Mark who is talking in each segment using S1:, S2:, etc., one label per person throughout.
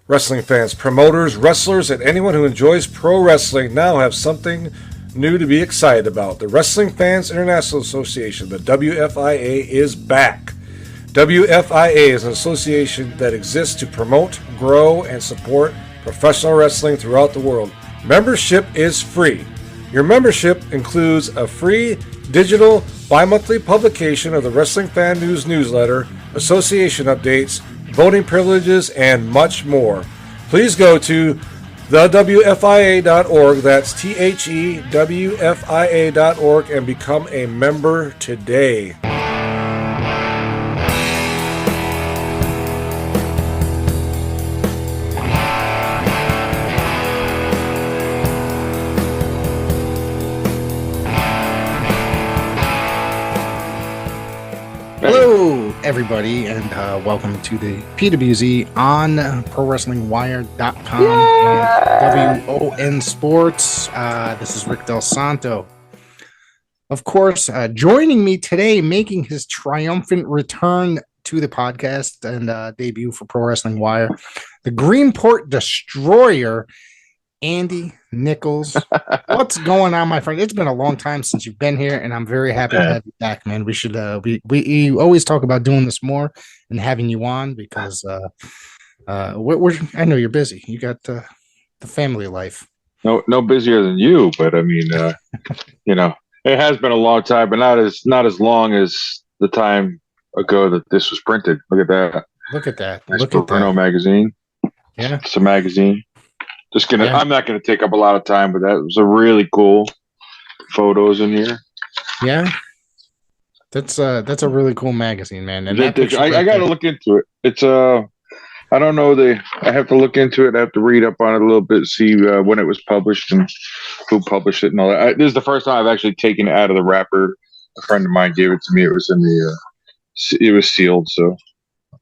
S1: Wrestling fans, promoters, wrestlers, and anyone who enjoys pro wrestling now have something new to be excited about. The Wrestling Fans International Association, the WFIA, is back. WFIA is an association that exists to promote, grow, and support professional wrestling throughout the world. Membership is free. Your membership includes a free digital bi-monthly publication of the Wrestling Fan News newsletter, association updates, voting privileges, and much more. Please go to thewfia.org, that's thewfia.org, and become a member today.
S2: Hello, everybody, and welcome to the PWZ on ProWrestlingWire.com and WON Sports. This is Rick Del Santo. Of course, joining me today, making his triumphant return to the podcast and debut for Pro Wrestling Wire, the Greenport Destroyer, Andy Nichols. What's going on, my friend? It's been a long time since you've been here, and I'm very happy to have you back, man. We should we always talk about doing this more and having you on because I know you're busy. You got the family life.
S3: No busier than you, but I mean, you know, it has been a long time, but not as long as the time ago that this was printed. Look at that.
S2: Look at that.
S3: Nice
S2: Look at
S3: Bruno
S2: that
S3: magazine.
S2: Yeah,
S3: it's a magazine.
S2: Yeah.
S3: I'm not gonna take up a lot of time, but that was a really cool photos in here.
S2: Yeah, that's a really cool magazine, man. And
S3: I got to look into it. It's I don't know I have to look into it. I have to read up on it a little bit, see when it was published and who published it and all that. This is the first time I've actually taken it out of the wrapper. A friend of mine gave it to me. It was in it was sealed. So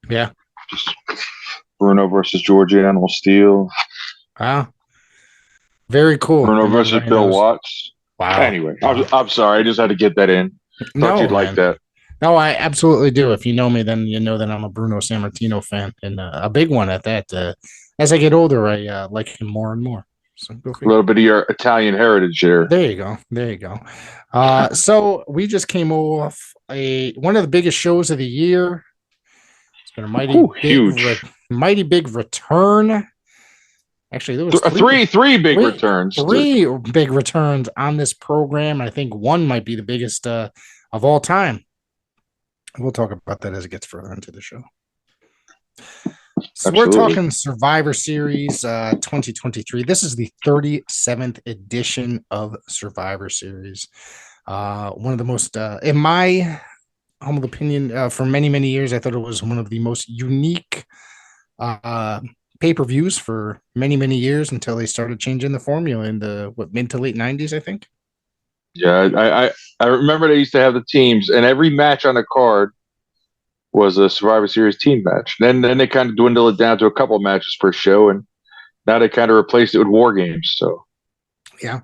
S2: yeah,
S3: just Bruno versus Georgia Animal Steel.
S2: Wow, very cool.
S3: Bruno versus Bill Watts.
S2: Wow.
S3: Anyway, I'm sorry. I just had to get that in. Thought you'd like that.
S2: No, I absolutely do. If you know me, then you know that I'm a Bruno Sammartino fan, and a big one at that. As I get older, I like him more and more. So
S3: a little bit of your Italian heritage there.
S2: There you go. So we just came off one of the biggest shows of the year. It's been a mighty big return. Actually, there was
S3: three big returns.
S2: Three big returns on this program. I think one might be the biggest of all time. We'll talk about that as it gets further into the show. So we're talking Survivor Series 2023. This is the 37th edition of Survivor Series. One of the most, in my humble opinion, for many, many years, I thought it was one of the most unique pay-per-views for many, many years until they started changing the formula in the mid to late 90s, I think.
S3: Yeah, I remember they used to have the teams, and every match on the card was a Survivor Series team match. Then they kind of dwindled it down to a couple of matches per show, and now they kind of replaced it with War Games. So,
S2: yeah.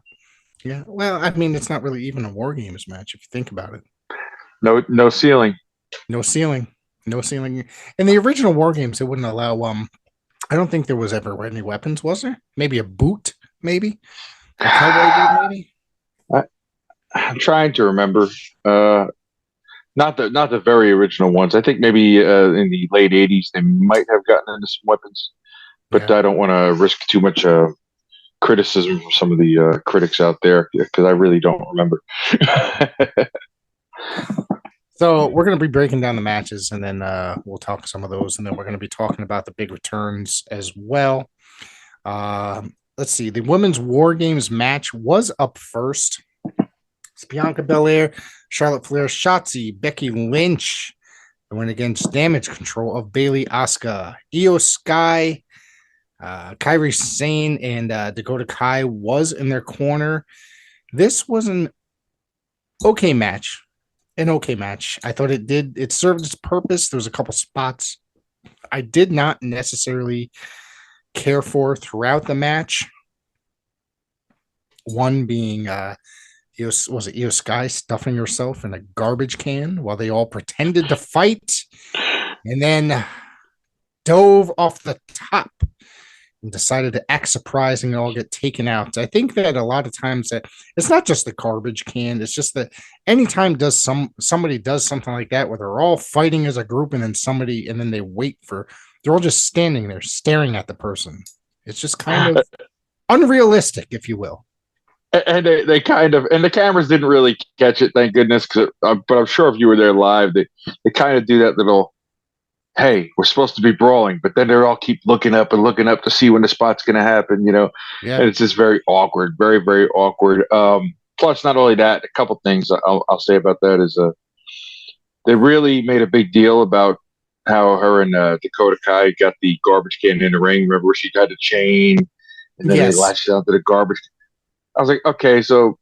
S2: Well, I mean, it's not really even a War Games match if you think about it.
S3: No ceiling.
S2: No ceiling. In the original War Games, it wouldn't allow. I don't think there was ever any weapons, was there? Maybe a boot, maybe. A cowboy boot, maybe.
S3: I'm trying to remember. Not the very original ones. I think maybe in the late '80s they might have gotten into some weapons, but I don't want to risk too much criticism from some of the critics out there because I really don't remember.
S2: So we're going to be breaking down the matches, and then we'll talk some of those, and then we're going to be talking about the big returns as well. Let's see. The women's War Games match was up first. It's Bianca Belair, Charlotte Flair, Shotzi, Becky Lynch. They went against Damage Control of Bayley Asuka, Io Sky, Kairi Sane, and Dakota Kai was in their corner. This was an okay match. I thought it served its purpose. There was a couple spots I did not necessarily care for throughout the match. One being Io Sky stuffing herself in a garbage can while they all pretended to fight and then dove off the top and decided to act surprised and all get taken out. I think that a lot of times that it's not just the garbage can. It's just that anytime somebody does something like that where they're all fighting as a group and then they wait for, they're all just standing there staring at the person. It's just kind of unrealistic, if you will.
S3: And they kind of, and the cameras didn't really catch it, thank goodness. But I'm sure if you were there live, they kind of do that little, hey, we're supposed to be brawling, but then they all keep looking up to see when the spot's going to happen,
S2: Yeah.
S3: And it's just very awkward, very, very awkward. Plus, not only that, a couple things I'll say about that is they really made a big deal about how her and Dakota Kai got the garbage can in the ring. Remember where she had the chain and then
S2: Yes.
S3: they latched onto the garbage. I was like, okay, so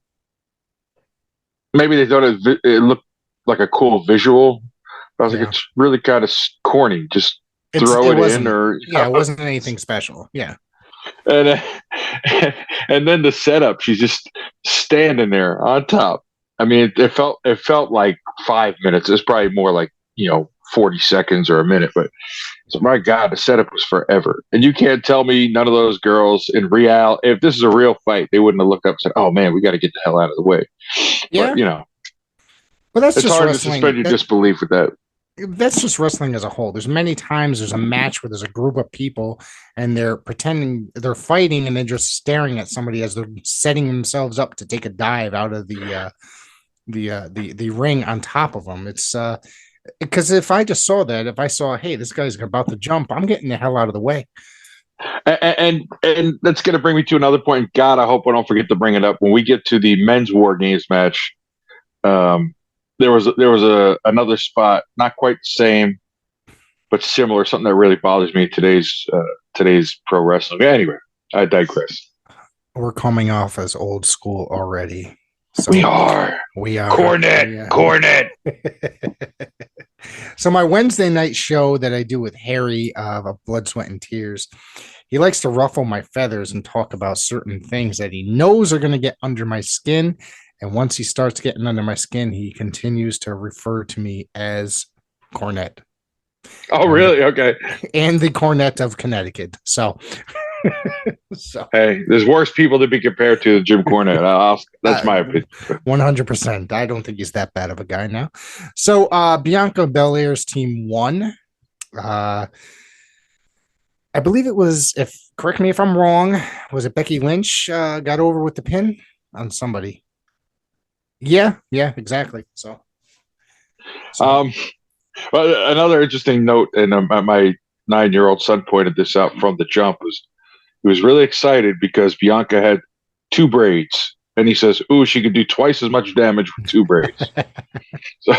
S3: maybe they thought it looked like a cool visual. But I was like, it's really kind of corny. Just throw it in, or
S2: it wasn't anything special. Yeah,
S3: and then the setup, she's just standing there on top. I mean, it felt like 5 minutes. It's probably more like 40 seconds or a minute, but so my God, the setup was forever. And you can't tell me none of those girls in real, if this is a real fight, they wouldn't have looked up and said, "Oh man, we got to get the hell out of the way."
S2: Yeah,
S3: but
S2: that's
S3: it's
S2: just
S3: hard
S2: wrestling.
S3: to suspend your disbelief with that.
S2: That's just wrestling as a whole. There's many times there's a match where there's a group of people and they're pretending they're fighting and they're just staring at somebody as they're setting themselves up to take a dive out of the ring on top of them. It's because if I just saw that, if I saw, hey, this guy's about to jump, I'm getting the hell out of the way.
S3: And that's going to bring me to another point. God, I hope I don't forget to bring it up when we get to the men's War Games match. There was another spot, not quite the same, but similar. Something that really bothers me in today's pro wrestling. Anyway, I digress.
S2: We're coming off as old school already. So
S3: we are. Cornet.
S2: So my Wednesday night show that I do with Harry of Blood, Sweat, and Tears, he likes to ruffle my feathers and talk about certain things that he knows are going to get under my skin. And once he starts getting under my skin, he continues to refer to me as Cornet.
S3: Oh, really? Okay.
S2: And the Cornet of Connecticut. So
S3: hey, there's worse people to be compared to than Jim Cornette. That's my opinion.
S2: 100%. I don't think he's that bad of a guy now. So Bianca Belair's team won. I believe it was, correct me if I'm wrong, was it Becky Lynch got over with the pin on somebody? Yeah, exactly. So.
S3: Well, another interesting note, and my 9-year-old son pointed this out from the jump, was he was really excited because Bianca had 2 braids, and he says, "Ooh, she could do twice as much damage with 2 braids." So,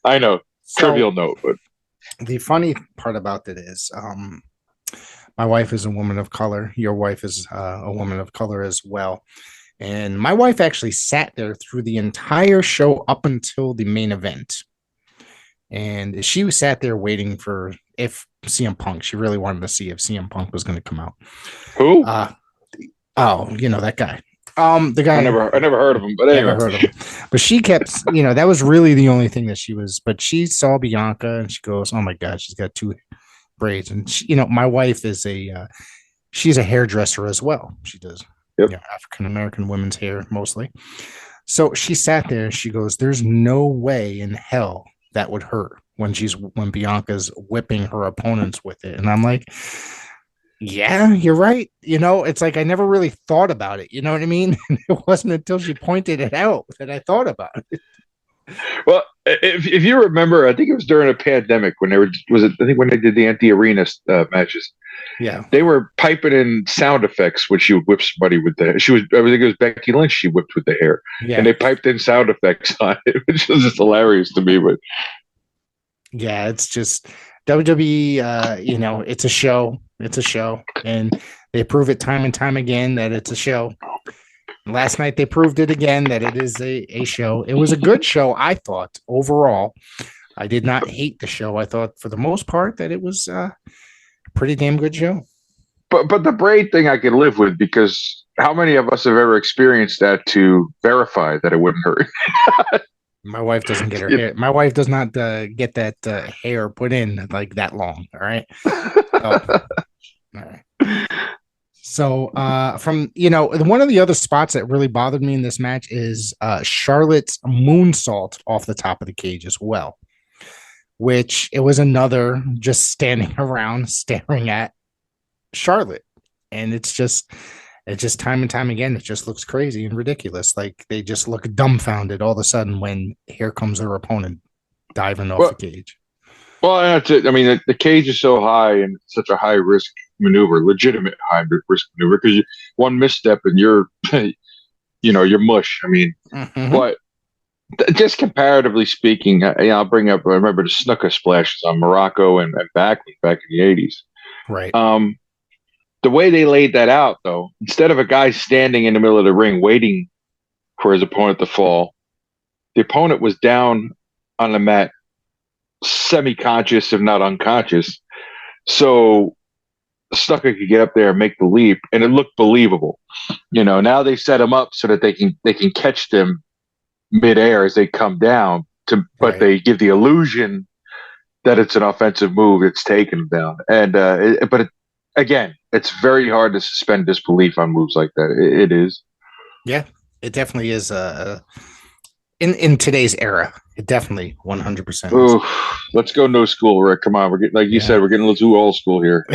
S3: I know, trivial note, but
S2: the funny part about that is, my wife is a woman of color. Your wife is a woman of color as well. And my wife actually sat there through the entire show up until the main event. And she sat there waiting for if CM Punk, she really wanted to see if CM Punk was going to come out.
S3: Who?
S2: That guy. The guy.
S3: I never heard of him, but anyway.
S2: Never heard of him. But she kept, that was really the only thing that but she saw Bianca and she goes, "Oh my God, she's got 2 braids." And she, my wife is she's a hairdresser as well. She does.
S3: Yep.
S2: African-American women's hair mostly. So she sat there and she goes, "There's no way in hell that would hurt when Bianca's whipping her opponents with it." And I'm like, yeah, you're right. It's like I never really thought about it. You know what I mean? It wasn't until she pointed it out that I thought about it.
S3: Well, if you remember, I think it was during a pandemic when when they did the anti-arena matches.
S2: Yeah,
S3: they were piping in sound effects when she would whip somebody with the hair. I think it was Becky Lynch she whipped with the hair, and they piped in sound effects on it, which was just hilarious to me. But
S2: yeah, it's just WWE. It's a show. It's a show, and they prove it time and time again that it's a show. Last night they proved it again that it is a show. It was a good show, I thought. Overall, I did not hate the show. I thought for the most part that it was pretty damn good show.
S3: But the braid thing I could live with, because how many of us have ever experienced that to verify that it wouldn't hurt?
S2: My wife doesn't get her hair. My wife does not get that hair put in like that long. All right. So from one of the other spots that really bothered me in this match is Charlotte's moonsault off the top of the cage as well, which it was another just standing around staring at Charlotte. And it's just time and time again, it just looks crazy and ridiculous. Like they just look dumbfounded all of a sudden when here comes their opponent diving off the cage.
S3: Well, that's it. I mean, the cage is so high and it's such a high risk maneuver, legitimate high risk maneuver, because one misstep and you're, you're mush. I mean, but just comparatively speaking, I'll bring up. I remember the snooker splashes on Morocco and Backlund back in the '80s.
S2: Right.
S3: The way they laid that out, though, instead of a guy standing in the middle of the ring waiting for his opponent to fall, the opponent was down on the mat, semi-conscious, if not unconscious. So Stucker could get up there and make the leap, and it looked believable. Now they set him up so that they can catch them midair as they come down. But they give the illusion that it's an offensive move. It's taken them down, and again, it's very hard to suspend disbelief on moves like that. It is.
S2: Yeah, it definitely is. In today's era, it definitely 100%.
S3: Let's go no school, Rick. Come on, we're getting, like you said, we're getting a little too old school here.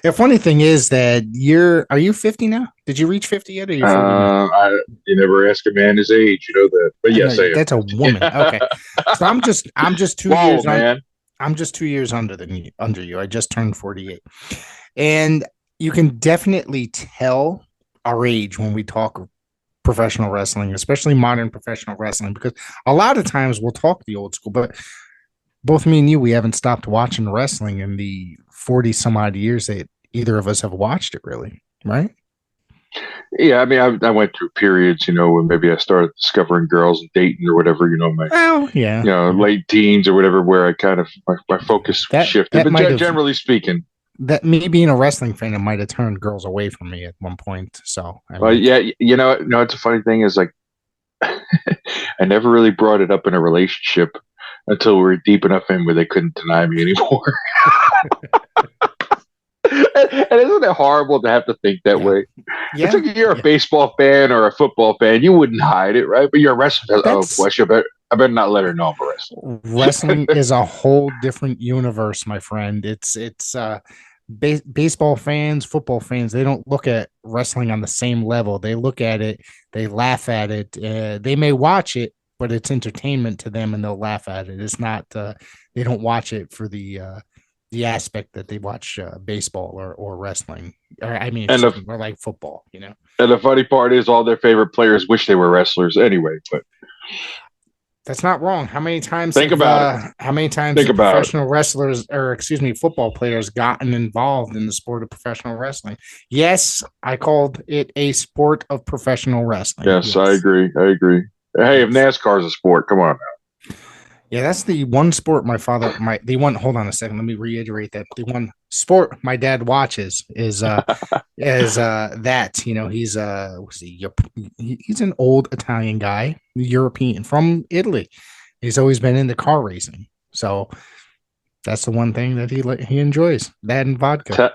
S2: The funny thing is that are you 50 now? Did you reach 50 yet? Or you
S3: you never ask a man his age, you know that. But yes, I am.
S2: That's a woman. Okay, so I'm just 2 years.
S3: Man.
S2: I'm just 2 years under you. I just turned 48, and you can definitely tell our age when we talk professional wrestling, especially modern professional wrestling, because a lot of times we'll talk the old school, but both me and you, we haven't stopped watching wrestling in the 40 some odd years that either of us have watched it, really, right?
S3: Yeah, I mean, I went through periods, when maybe I started discovering girls and dating or whatever, late teens or whatever, where I kind of my focus shifted. But generally speaking,
S2: that me being a wrestling fan, it might have turned girls away from me at one point. So,
S3: it's a funny thing is, like, I never really brought it up in a relationship until we were deep enough in where they couldn't deny me anymore. And isn't it horrible to have to think that way? Yeah. It's like if you're a baseball fan or a football fan, you wouldn't hide it, right? But you're a wrestler. Oh, boy, I better not let her know I'm a wrestler.
S2: Wrestling is a whole different universe, my friend. It's baseball fans, football fans, they don't look at wrestling on the same level. They look at it, they laugh at it. They may watch it, but it's entertainment to them, and they'll laugh at it. It's not. They don't watch it for the aspect that they watch baseball or wrestling. Or like football, And
S3: the funny part is, all their favorite players wish they were wrestlers anyway. But
S2: that's not wrong. How many times? How many times
S3: have
S2: professional wrestlers, football players, gotten involved in the sport of professional wrestling? Yes, I called it a sport of professional wrestling.
S3: Yes. I agree. Hey, if NASCAR's a sport, come on now.
S2: Yeah, that's the one sport hold on a second. Let me reiterate that. The one sport my dad watches is that, he's an old Italian guy, European from Italy. He's always been into car racing. So that's the one thing that he enjoys, that and vodka.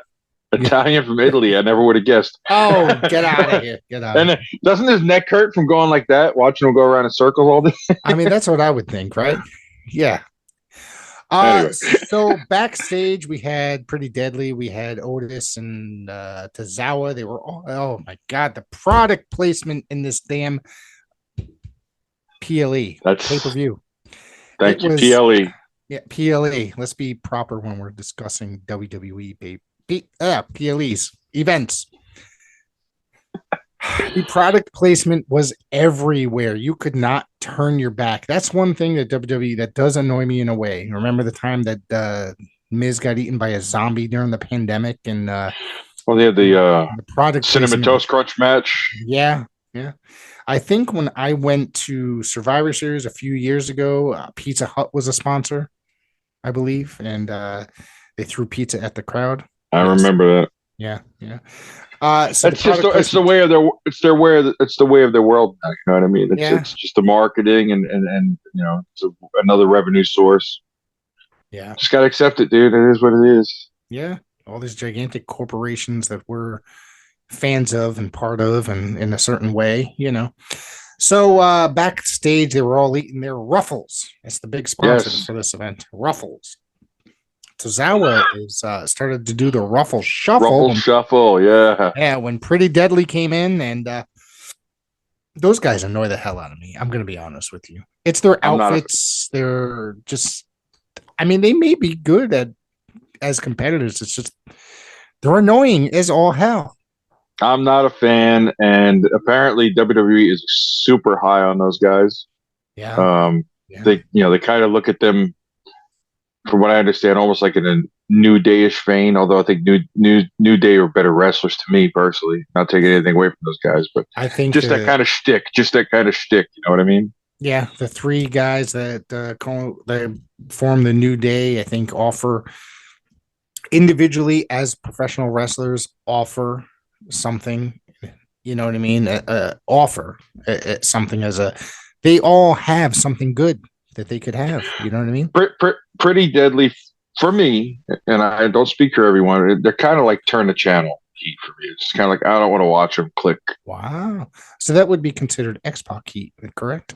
S3: Italian from Italy. I never would have guessed.
S2: Oh, get out of here. Get out.
S3: And doesn't his neck hurt from going like that, watching him go around in circles all day?
S2: I mean, that's what I would think, right? Yeah.
S3: Anyway.
S2: So backstage we had Pretty Deadly. We had Otis and Tozawa. They were all, oh my God, the product placement in this damn PLE. That's pay-per-view.
S3: Thank you, PLE.
S2: Yeah, PLE. Let's be proper when we're discussing WWE, babe. PLEs events. The product placement was everywhere. You could not turn your back. That's one thing that WWE that does annoy me in a way. Remember the time that Miz got eaten by a zombie during the pandemic, and
S3: they had the product Cinnamon Toast Crunch match.
S2: Yeah. I think when I went to Survivor Series a few years ago, Pizza Hut was a sponsor, I believe, and they threw pizza at the crowd.
S3: I remember that.
S2: Yeah.
S3: So it's the way of their world now, you know what I mean? It's just the marketing and it's another revenue source.
S2: Yeah.
S3: Just gotta accept it, dude. It is what it is.
S2: Yeah. all these gigantic corporations that we're fans of and part of, and in a certain way, So backstage, they were all eating their Ruffles. That's the big sponsor
S3: Yes.
S2: for this event. Ruffles. Tozawa is started to do the Ruffle Shuffle.
S3: Ruffle Shuffle, yeah.
S2: Yeah, when Pretty Deadly came in, and those guys annoy the hell out of me. I'm going to be honest with you. It's their outfits. They're just, I mean, they may be good as competitors. It's just, they're annoying as all hell.
S3: I'm not a fan, and apparently WWE is super high on those guys.
S2: Yeah.
S3: They kind of look at them, from what I understand, almost like in a New Day-ish vein. Although I think New Day are better wrestlers to me personally. Not taking anything away from those guys, but
S2: I think
S3: just that kind of shtick. You know what I mean?
S2: Yeah, the three guys that form the New Day, I think, offer individually as professional wrestlers, offer something. You know what I mean? Offer something they all have something good that they could have. You know what I mean?
S3: Pretty Deadly for me, and I don't speak for everyone. They're kind of like turn the channel heat for me. It's kind of like I don't want to watch them. Click.
S2: Wow. So that would be considered X-Pac heat, correct?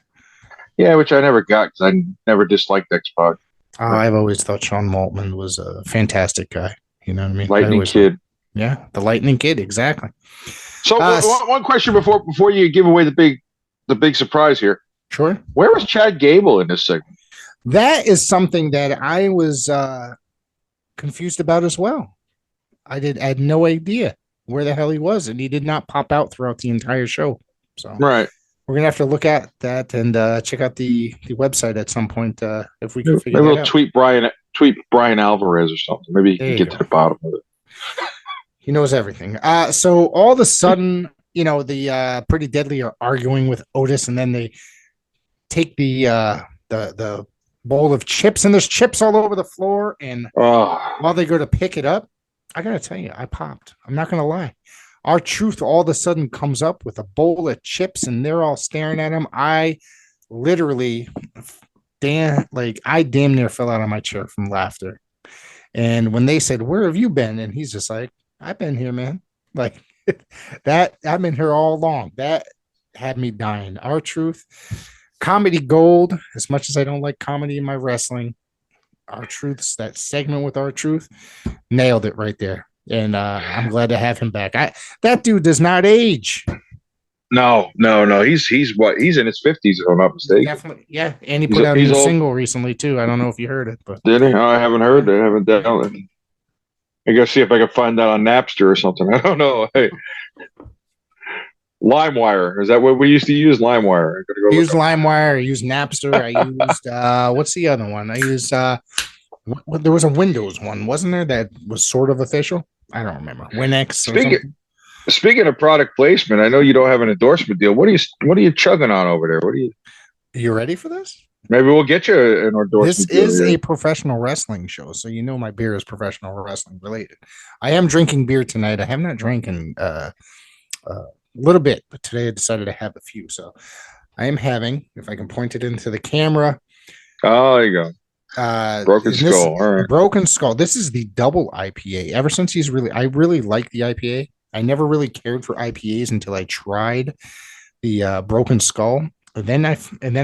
S3: Yeah, which I never got because I never disliked X-Pac.
S2: I've always thought Sean Maltman was a fantastic guy. You know what I mean?
S3: Lightning Kid.
S2: Yeah, the Lightning Kid, exactly.
S3: So one question before you give away the big surprise here.
S2: Sure.
S3: Where was Chad Gable in this segment?
S2: That is something that I was confused about as well. I had no idea where the hell he was, and he did not pop out throughout the entire show. So
S3: right.
S2: We're gonna have to look at that and check out the website at some point if we can figure
S3: maybe
S2: that
S3: we'll
S2: out.
S3: tweet Brian Alvarez or something. Maybe he can get to the bottom of it.
S2: He knows everything. So all of a sudden, the Pretty Deadly are arguing with Otis, and then they take the bowl of chips, and there's chips all over the floor. And while they go to pick it up, I gotta tell you, I popped. I'm not gonna lie. R-Truth all of a sudden comes up with a bowl of chips, and they're all staring at him. I literally, damn near fell out of my chair from laughter. And when they said, "Where have you been?" and he's just like, "I've been here, man." Like that, I've been here all along. That had me dying. R-Truth, comedy gold. As much as I don't like comedy in my wrestling, R-Truth's that segment with R-Truth nailed it right there. And I'm glad to have him back. That dude does not age.
S3: No. He's in his 50s, if I'm not mistaken.
S2: Definitely, yeah. And he put out a single recently too. I don't know if you heard it, but
S3: did he? I haven't heard that. I haven't downloaded it. I gotta see if I can find that on Napster or something. I don't know. Hey, LimeWire, is that what we used to use? LimeWire.
S2: I used LimeWire. I used Napster. I used what's the other one? I used there was a Windows one, wasn't there? That was sort of official. I don't remember. WinX.
S3: Speaking of product placement, I know you don't have an endorsement deal. What are you chugging on over there?
S2: You ready for this?
S3: Maybe we'll get you an endorsement deal.
S2: This is a professional wrestling show, so my beer is professional wrestling related. I am drinking beer tonight. I have not drank in a little bit, but today I decided to have a few. So I am having, if I can point it into the camera.
S3: Oh, there you go. Broken Skull. All right.
S2: Broken Skull. This is the double IPA. Ever since I really like the IPA. I never really cared for IPAs until I tried the Broken Skull. And then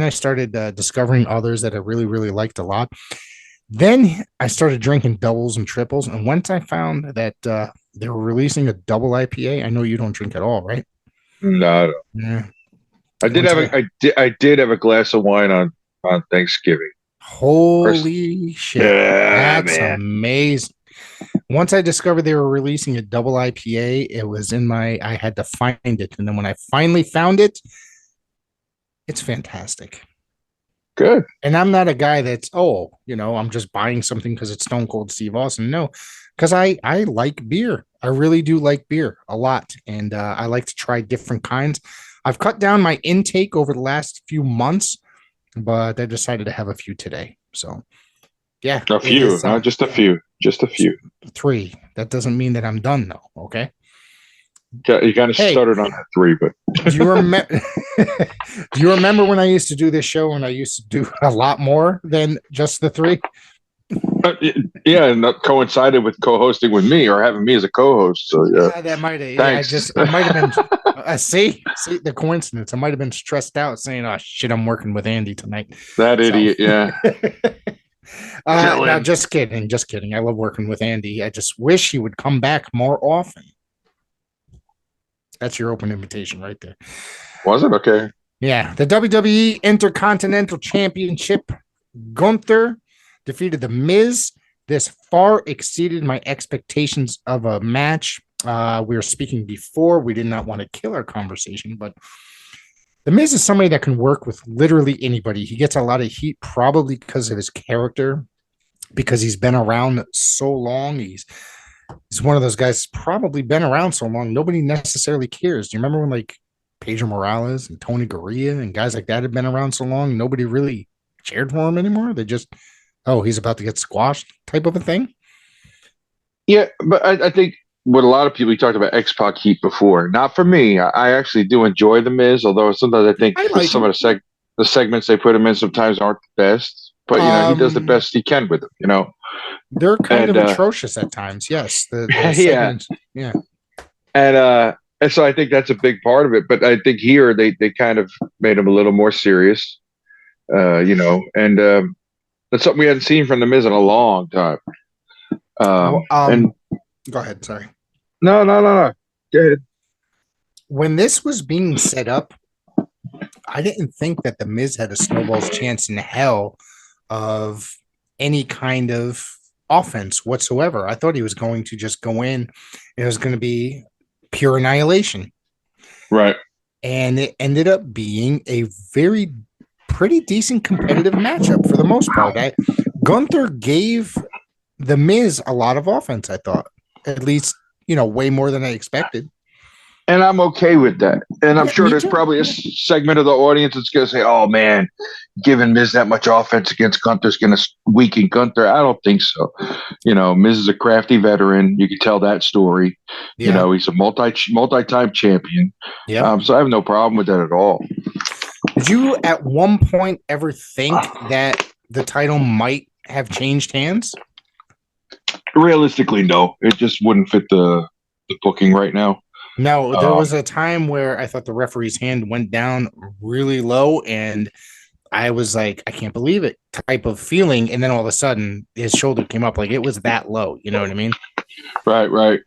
S2: I started discovering others that I really, really liked a lot. Then I started drinking doubles and triples. And once I found that they were releasing a double IPA, I know you don't drink at all, right?
S3: No.
S2: Yeah.
S3: I did have a glass of wine on Thanksgiving.
S2: Holy shit. Yeah, that's amazing. Once I discovered they were releasing a double IPA, it was I had to find it. And then when I finally found it, it's fantastic.
S3: Good.
S2: And I'm not a guy that's, I'm just buying something because it's Stone Cold Steve Austin. No, because I like beer. I really do like beer a lot. And I like to try different kinds. I've cut down my intake over the last few months, but I decided to have a few today. So, yeah.
S3: A few, just a few. Just a few.
S2: 3. That doesn't mean that I'm done, though. Okay.
S3: You kind of started on that 3, but
S2: do you remember when I used to do this show and I used to do a lot more than just the 3?
S3: Yeah, and that coincided with co-hosting with me or having me as a co-host. So yeah,
S2: That might have.
S3: thanks.
S2: I might have been. See the coincidence. I might have been stressed out, saying, "Oh shit, I'm working with Andy tonight."
S3: That idiot, yeah.
S2: No, just kidding, just kidding. I love working with Andy. I just wish he would come back more often. That's your open invitation right there.
S3: Was it okay?
S2: Yeah, the WWE Intercontinental Championship. Gunther defeated The Miz. This far exceeded my expectations of a match. We were speaking before. We did not want to kill our conversation, but The Miz is somebody that can work with literally anybody. He gets a lot of heat probably because of his character, because he's been around so long. He's one of those guys probably been around so long. Nobody necessarily cares. Do you remember when like Pedro Morales and Tony Gurria and guys like that had been around so long? Nobody really cheered for him anymore. They just, oh, he's about to get squashed type of a thing.
S3: Yeah, but I think what a lot of people, we talked about X-Pac heat before. Not for me. I actually do enjoy The Miz, although sometimes I think some of the segments they put him in sometimes aren't the best. But, he does the best he can with them,
S2: They're kind of atrocious at times, yes. The segments, yeah.
S3: And so I think that's a big part of it. But I think here they kind of made him a little more serious, and that's something we hadn't seen from The Miz in a long time. And
S2: go ahead, sorry.
S3: No. Go ahead.
S2: When this was being set up, I didn't think that The Miz had a snowball's chance in hell of any kind of offense whatsoever. I thought he was going to just go in and it was going to be pure annihilation.
S3: Right.
S2: And it ended up being a pretty decent competitive matchup for the most part. Gunther gave The Miz a lot of offense, I thought. At least, way more than I expected.
S3: And I'm okay with that. And I'm sure there's probably a segment of the audience that's going to say, oh, man, giving Miz that much offense against Gunther is going to weaken Gunther. I don't think so. Miz is a crafty veteran. You can tell that story. Yeah. He's a multi-time champion.
S2: Yeah.
S3: So I have no problem with that at all.
S2: Did you at one point ever think that the title might have changed hands?
S3: Realistically, no. It just wouldn't fit the booking right now.
S2: No, there was a time where I thought the referee's hand went down really low, and I was like, I can't believe it type of feeling. And then all of a sudden, his shoulder came up like it was that low. You know what I mean?
S3: Right.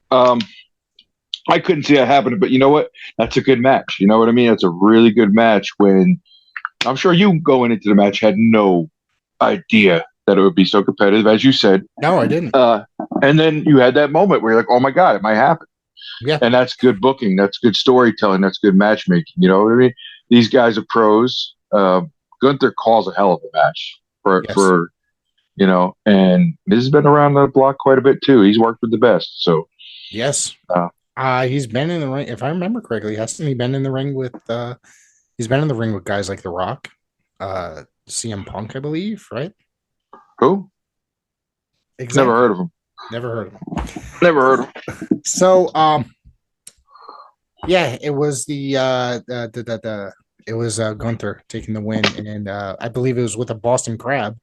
S3: I couldn't see that happening, but you know what? That's a good match. You know what I mean? It's a really good match when I'm sure you going into the match had no idea that it would be so competitive, as you said.
S2: No, I didn't.
S3: And then you had that moment where you're like, oh my God, it might happen.
S2: Yeah.
S3: And that's good booking. That's good storytelling. That's good matchmaking. You know what I mean? These guys are pros. Gunther calls a hell of a match for and this has been around the block quite a bit too. He's worked with the best. So
S2: yes. He's been in the ring. If I remember correctly, hasn't he been in the ring with he's been in the ring with guys like The Rock, CM Punk, I believe, right?
S3: Who?
S2: Exactly.
S3: Never heard of him. Never heard of him.
S2: So, yeah, it was it was Gunther taking the win, and I believe it was with a Boston Crab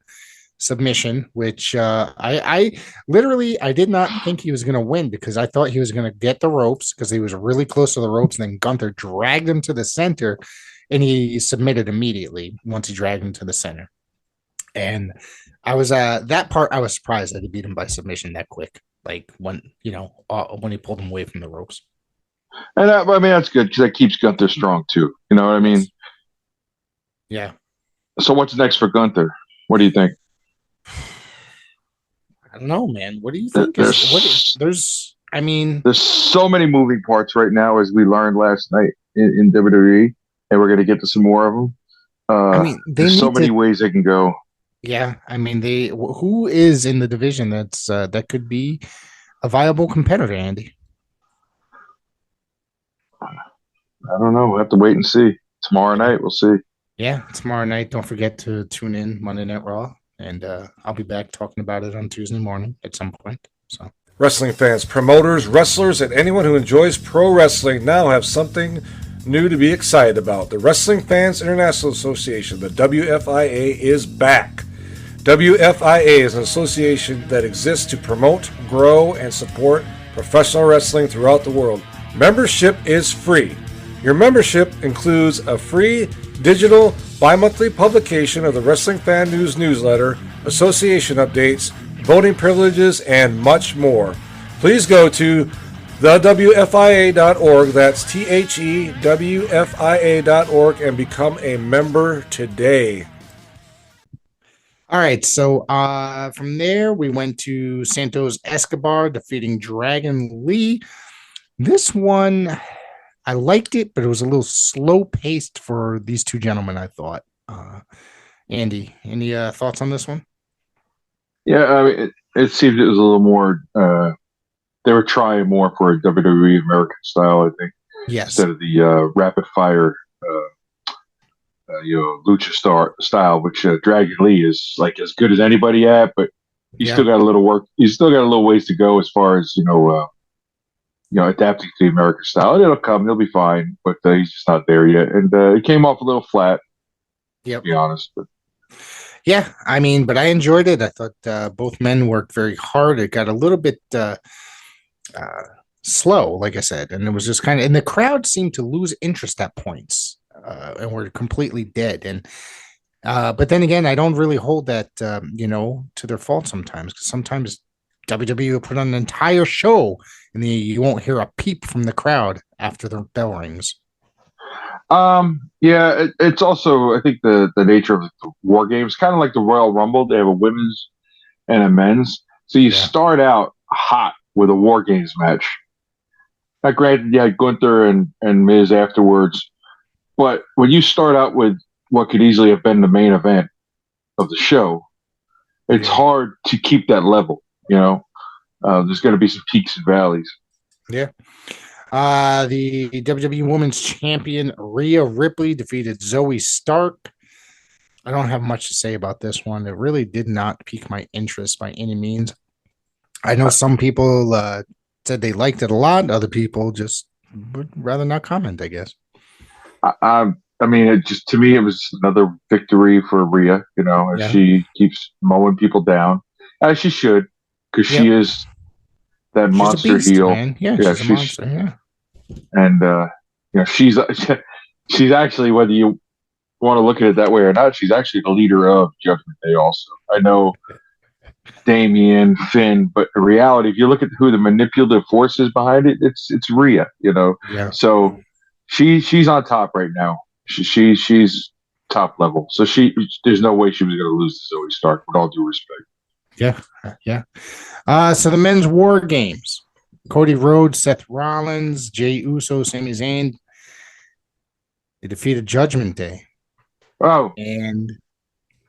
S2: submission, which I literally I did not think he was going to win because I thought he was going to get the ropes because he was really close to the ropes, and then Gunther dragged him to the center, and he submitted immediately once he dragged him to the center. And I was that part I was surprised that he beat him by submission that quick, like when he pulled him away from the ropes.
S3: And that's good because that keeps Gunther strong too. You know what I mean?
S2: Yeah.
S3: So what's next for Gunther? What do you think?
S2: I don't know, man. What do you think? There's
S3: so many moving parts right now, as we learned last night in WWE, and we're going to get to some more of them. There's so many ways they can go.
S2: Yeah, who is in the division that's that could be a viable competitor, Andy?
S3: I don't know. We'll have to wait and see. Tomorrow night, we'll see.
S2: Yeah, tomorrow night. Don't forget to tune in Monday Night Raw, and I'll be back talking about it on Tuesday morning at some point. So,
S1: wrestling fans, promoters, wrestlers, and anyone who enjoys pro wrestling now have something new to be excited about. The Wrestling Fans International Association, the WFIA, is back. WFIA is an association that exists to promote, grow, and support professional wrestling throughout the world. Membership is free. Your membership includes a free digital bi-monthly publication of the Wrestling Fan News newsletter, association updates, voting privileges, and much more. Please go to thewfia.org, that's thewfia.org, and become a member today.
S2: All right, so from there, we went to Santos Escobar defeating Dragon Lee. This one, I liked it, but it was a little slow-paced for these two gentlemen, I thought. Andy, any thoughts on this one?
S3: Yeah, I mean, it seemed it was a little more. They were trying more for a WWE American style, I think,
S2: Yes.
S3: instead of the rapid fire, lucha star style, which Dragon Lee is like as good as anybody at, but he's still got a little work. He's still got a little ways to go as far as adapting to the American style. And it'll come. He'll be fine, but he's just not there yet. And it came off a little flat. To be honest, but.
S2: Yeah, I mean, but I enjoyed it. I thought both men worked very hard. It got a little bit slow, like I said, and it was just and the crowd seemed to lose interest at points, and were completely dead. And but then again, I don't really hold that to their fault sometimes, because sometimes WWE will put on an entire show and you won't hear a peep from the crowd after the bell rings.
S3: It's also, I think, the nature of the War Games, kind of like the Royal Rumble. They have a women's and a men's. So you start out hot with a War Games match. Now, granted, you had Gunther and Miz afterwards, but when you start out with what could easily have been the main event of the show, it's hard to keep that level. There's going to be some peaks and valleys.
S2: Yeah. The WWE Women's Champion Rhea Ripley defeated Zoe Stark. I don't have much to say about this one. It really did not pique my interest by any means. I know some people said they liked it a lot. Other people just would rather not comment, I guess.
S3: I mean, to me, it was another victory for Rhea, as she keeps mowing people down, as she should, because she is that she's monster heel. Man.
S2: Yeah, she's a monster, yeah.
S3: And she's actually, whether you want to look at it that way or not, she's actually the leader of Judgment Day. Also, I know Damian, Finn, but in reality, if you look at who the manipulative force is behind it, it's Rhea.
S2: Yeah.
S3: So she's on top right now. She's top level. So there's no way she was going to lose to Zoe Stark. With all due respect.
S2: Yeah. So the men's War Games. Cody Rhodes, Seth Rollins, Jey Uso, Sami Zayn. They defeated Judgment Day.
S3: Oh.
S2: And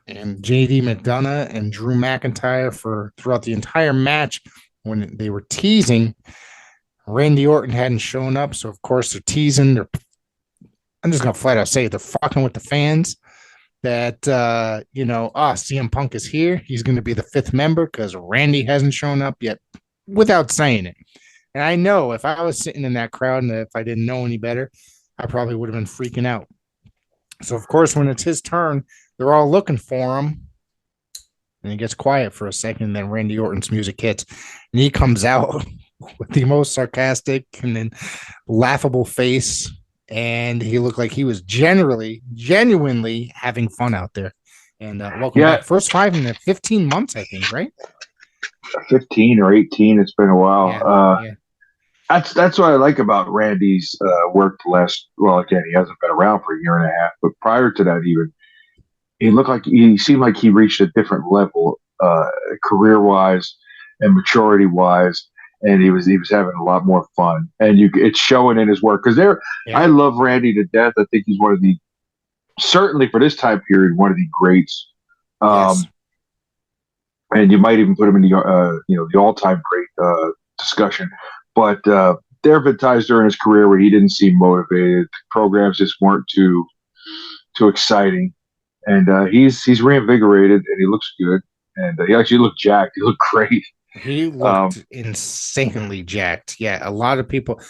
S2: JD McDonough and Drew McIntyre throughout the entire match, when they were teasing, Randy Orton hadn't shown up. So, of course, they're teasing. I'm just going to flat out say they're fucking with the fans that, CM Punk is here. He's going to be the fifth member because Randy hasn't shown up yet, without saying it. And I know if I was sitting in that crowd and if I didn't know any better, I probably would have been freaking out. So, of course, when it's his turn, they're all looking for him. And it gets quiet for a second, and then Randy Orton's music hits. And he comes out with the most sarcastic and then laughable face. And he looked like he was genuinely having fun out there. And welcome back. First 5 in 15 months, I think, right?
S3: 15 or 18. It's been a while. That's what I like about Randy's work the last. Well, again, he hasn't been around for a year and a half, but prior to that, even he seemed like he reached a different level, career wise and maturity wise, and he was having a lot more fun, and it's showing in his work because I love Randy to death. I think he's one of the, certainly for this time period, one of the greats.
S2: Yes.
S3: And you might even put him in the all-time great discussion. But there have been times during his career where he didn't seem motivated. Programs just weren't too exciting, and he's reinvigorated and he looks good. And he actually looked jacked. He looked great.
S2: He looked insanely jacked. Yeah, a lot of people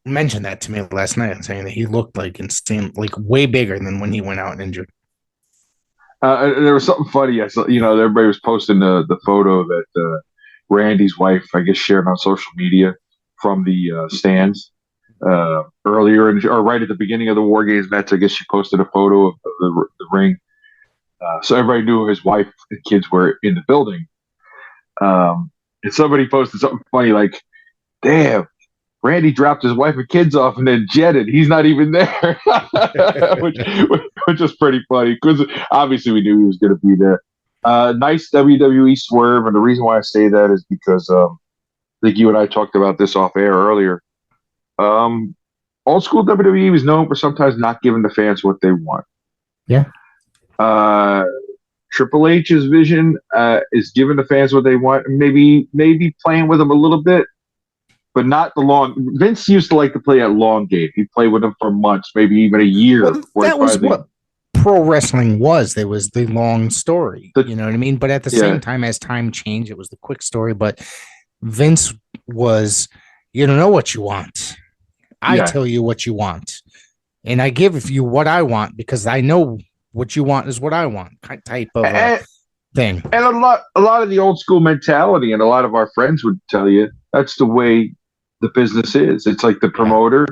S2: mentioned that to me last night, saying that he looked like insane, like way bigger than when he went out and injured.
S3: There was something funny. I saw, everybody was posting the photo that Randy's wife, I guess, shared on social media from the stands earlier, or right at the beginning of the War Games match. I guess she posted a photo of the ring, so everybody knew his wife and kids were in the building. And somebody posted something funny like, "Damn, Randy dropped his wife and kids off and then jetted. He's not even there," which is pretty funny because obviously we knew he was going to be there. Nice WWE swerve, and the reason why I say that is because I think you and I talked about this off air earlier. Old school WWE was known for sometimes not giving the fans what they want.
S2: Yeah.
S3: Triple H's vision is giving the fans what they want, and maybe playing with them a little bit, but not the long. Vince used to like to play at long game. He'd play with them for months, maybe even a year.
S2: Well, that was what pro wrestling was. There was the long story. You know what I mean? But at the same time, as time changed, it was the quick story. But Vince was, you don't know what you want. I tell you what you want. And I give you what I want because I know what you want is what I want type of thing.
S3: And a lot of the old school mentality, and a lot of our friends would tell you that's the way the business is. It's like the promoter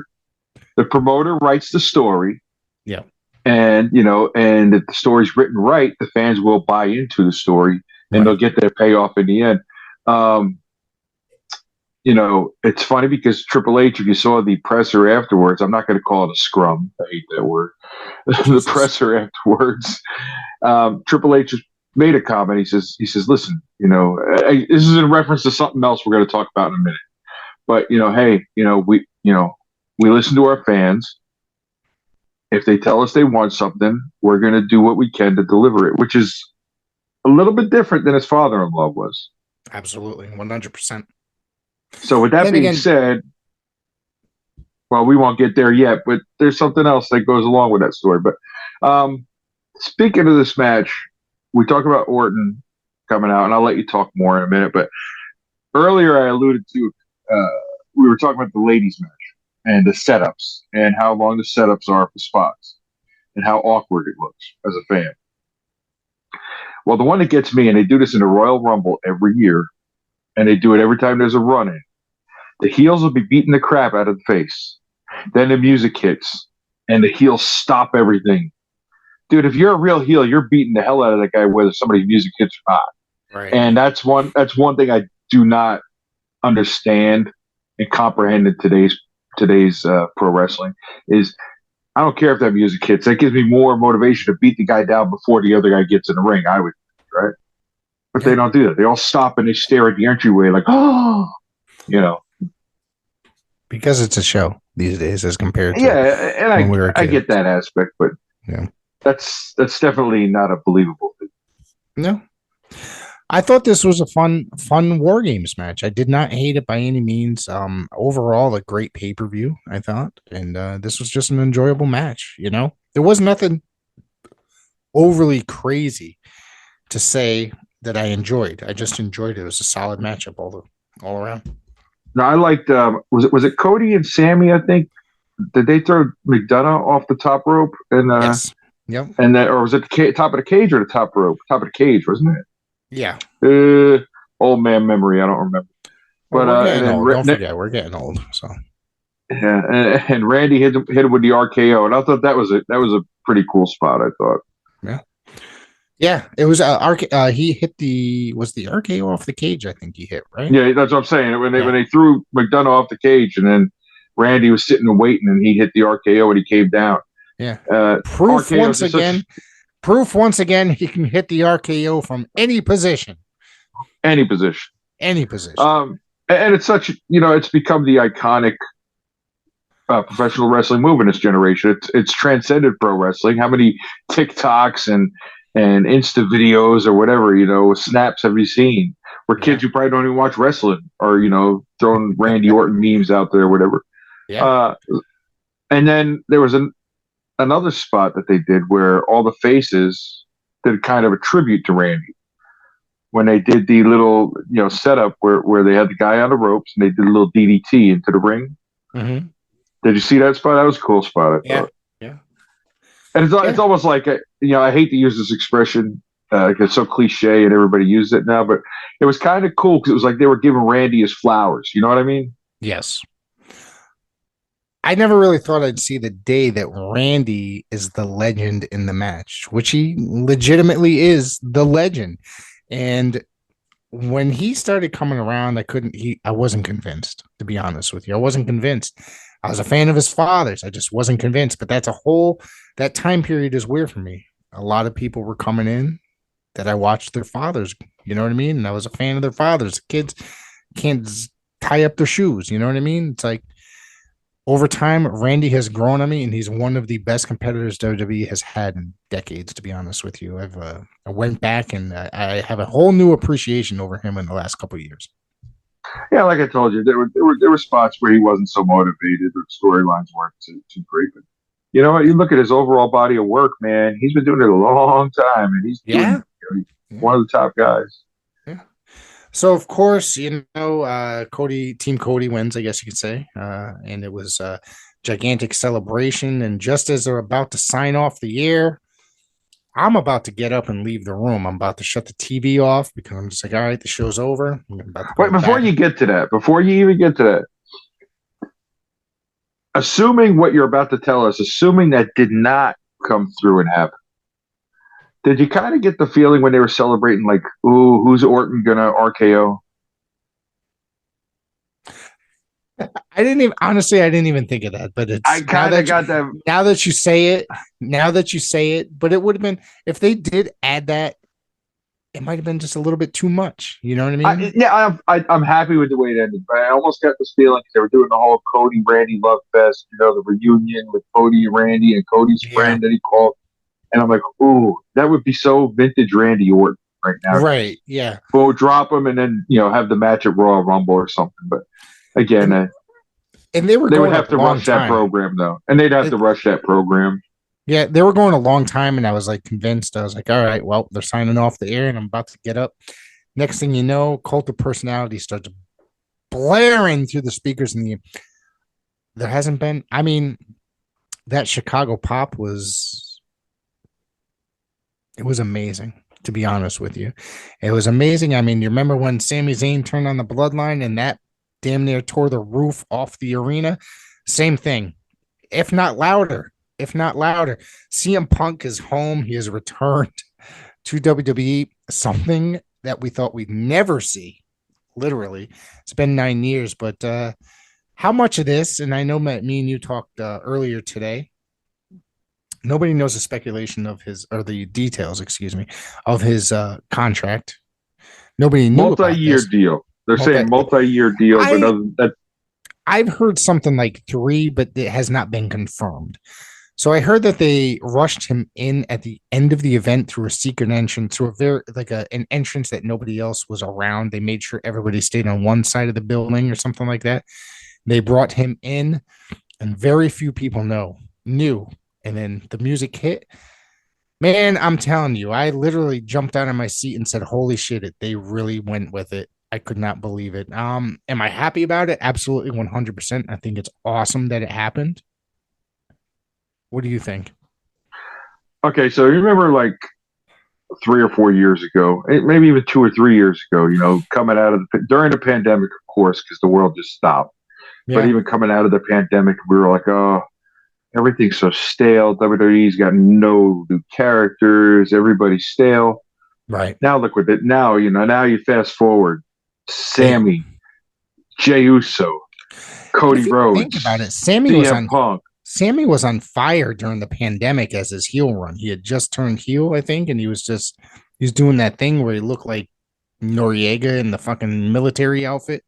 S3: writes the story.
S2: Yeah.
S3: And, and if the story's written right, the fans will buy into the story and they'll get their payoff in the end. It's funny because Triple H, if you saw the presser afterwards, I'm not going to call it a scrum. I hate that word. The presser afterwards, Triple H made a comment. He says, listen, this is in reference to something else we're going to talk about in a minute. But, hey, we listen to our fans. If they tell us they want something, we're going to do what we can to deliver it, which is a little bit different than his father-in-law was.
S2: Absolutely. 100%.
S3: So with that being said, well, we won't get there yet, but there's something else that goes along with that story. But speaking of this match, we talk about Orton coming out, and I'll let you talk more in a minute. But earlier I alluded to, we were talking about the ladies match and the setups and how long the setups are for spots and how awkward it looks as a fan. Well, the one that gets me, and they do this in the Royal Rumble every year, and they do it every time there's a run-in. The heels will be beating the crap out of the face. Then the music hits, and the heels stop everything. Dude, if you're a real heel, you're beating the hell out of that guy whether somebody's music hits or not.
S2: Right.
S3: And that's one thing I do not understand and comprehend in today's pro wrestling is I don't care if that music hits. That gives me more motivation to beat the guy down before the other guy gets in the ring. I would, right? But they don't do that. They all stop and they stare at the entryway like, oh,
S2: Because it's a show these days as compared to
S3: and
S2: when we were a kid.
S3: I get that aspect, but that's definitely not a believable thing.
S2: No. I thought this was a fun War Games match. I did not hate it by any means. Overall, a great pay-per-view, I thought. And this was just an enjoyable match, There was nothing overly crazy to say that I enjoyed. I just enjoyed it. It was a solid matchup all around.
S3: No, I liked. Was it Cody and Sammy? I think did they throw McDonough off the top rope? And
S2: yes, yep.
S3: And or was it the top of the cage or the top rope? Top of the cage, wasn't it?
S2: Yeah.
S3: Old man memory. I don't remember.
S2: But don't forget, we're getting old. So
S3: yeah, and Randy hit him with the RKO, and I thought that was a pretty cool spot. I thought.
S2: Yeah. Yeah, it was he hit the RKO off the cage, I think he hit, right?
S3: Yeah, that's what I'm saying. When they threw McDonough off the cage and then Randy was sitting and waiting and he hit the RKO and he came down.
S2: Yeah. Proof once again he can hit the RKO from any position.
S3: Any position.
S2: And
S3: it's such, it's become the iconic professional wrestling move in this generation. It's transcended pro wrestling. How many TikToks and Insta videos or whatever, snaps have you seen where kids who probably don't even watch wrestling are, throwing Randy Orton memes out there or whatever.
S2: Yeah.
S3: And then there was another spot that they did where all the faces did kind of a tribute to Randy when they did the little, setup where they had the guy on the ropes and they did a little DDT into the ring.
S2: Mm-hmm.
S3: Did you see that spot? That was a cool spot, I thought.
S2: Yeah.
S3: And it's almost like, I hate to use this expression because it's so cliche and everybody uses it now, but it was kind of cool because it was like they were giving Randy his flowers. You know what I mean?
S2: Yes. I never really thought I'd see the day that Randy is the legend in the match, which he legitimately is the legend. And when he started coming around, I wasn't convinced, to be honest with you. I wasn't convinced. I was a fan of his father's. I just wasn't convinced. But that time period is weird for me. A lot of people were coming in that I watched their fathers, you know what I mean? And I was a fan of their fathers. Kids can't tie up their shoes, you know what I mean? It's like, over time, Randy has grown on me, and he's one of the best competitors WWE has had in decades. To be honest with you, I went back and I have a whole new appreciation over him in the last couple of years.
S3: Yeah, like I told you, there were spots where he wasn't so motivated, or storylines weren't too great. But you know what? You look at his overall body of work, man. He's been doing it a long time, and he's one of the top guys.
S2: Yeah. So of course, Team Cody wins, I guess you could say, and it was a gigantic celebration. And just as they're about to sign off the air, I'm about to get up and leave the room. I'm about to shut the TV off because I'm just like, all right, the show's over.
S3: Wait, before you even get to that, assuming what you're about to tell us, assuming that did not come through and happen, did you kind of get the feeling when they were celebrating, like, ooh, who's Orton gonna RKO?
S2: I didn't even think of that, but
S3: I kind of got that.
S2: Now that you say it, but it would have been, if they did add that, it might have been just a little bit too much. You know what I mean?
S3: I'm happy with the way it ended, but I almost got this feeling they were doing the whole Cody Randy love fest, the reunion with Cody and Randy and Cody's friend that he called. And I'm like, ooh, that would be so vintage Randy Orton right now.
S2: Right, yeah.
S3: We'll drop him and then, have the match at Royal Rumble or something. But again,
S2: and they would
S3: have to rush that program, though. And they'd have to rush that program.
S2: Yeah, they were going a long time, and I was like convinced. I was like, all right, well, they're signing off the air, and I'm about to get up. Next thing you know, Cult of Personality starts blaring through the speakers, and there hasn't been. I mean, that Chicago pop was amazing, to be honest with you. It was amazing. I mean, you remember when Sami Zayn turned on the Bloodline and that damn near tore the roof off the arena? Same thing, if not louder. CM Punk is home. He has returned to WWE, something that we thought we'd never see. Literally, it's been 9 years, but how much of this, and I know me and you talked earlier today, nobody knows the speculation of the details, of his contract. Nobody knew
S3: multi-year deal. They're saying multi-year deal, but other than that,
S2: I've heard something like 3, but it has not been confirmed. So I heard that they rushed him in at the end of the event through a secret entrance, through an entrance that nobody else was around. They made sure everybody stayed on one side of the building or something like that. They brought him in, and very few people knew. And then the music hit. Man, I'm telling you, I literally jumped out of my seat and said, holy shit, they really went with it. I could not believe it. Am I happy about it? Absolutely, 100%. I think it's awesome that it happened. What do you think?
S3: Okay, so you remember like 3 or 4 years ago, maybe even 2 or 3 years ago, coming out of during the pandemic, of course, because the world just stopped. Yeah. But even coming out of the pandemic, we were like, oh, everything's so stale. WWE's got no new characters. Everybody's stale.
S2: Right.
S3: Now look with it. Now, now you fast forward. Sammy, Jey Uso, Cody Rhodes.
S2: Think about it. Sammy was on fire during the pandemic as his heel run. He had just turned heel, I think, and he was doing that thing where he looked like Noriega in the fucking military outfit,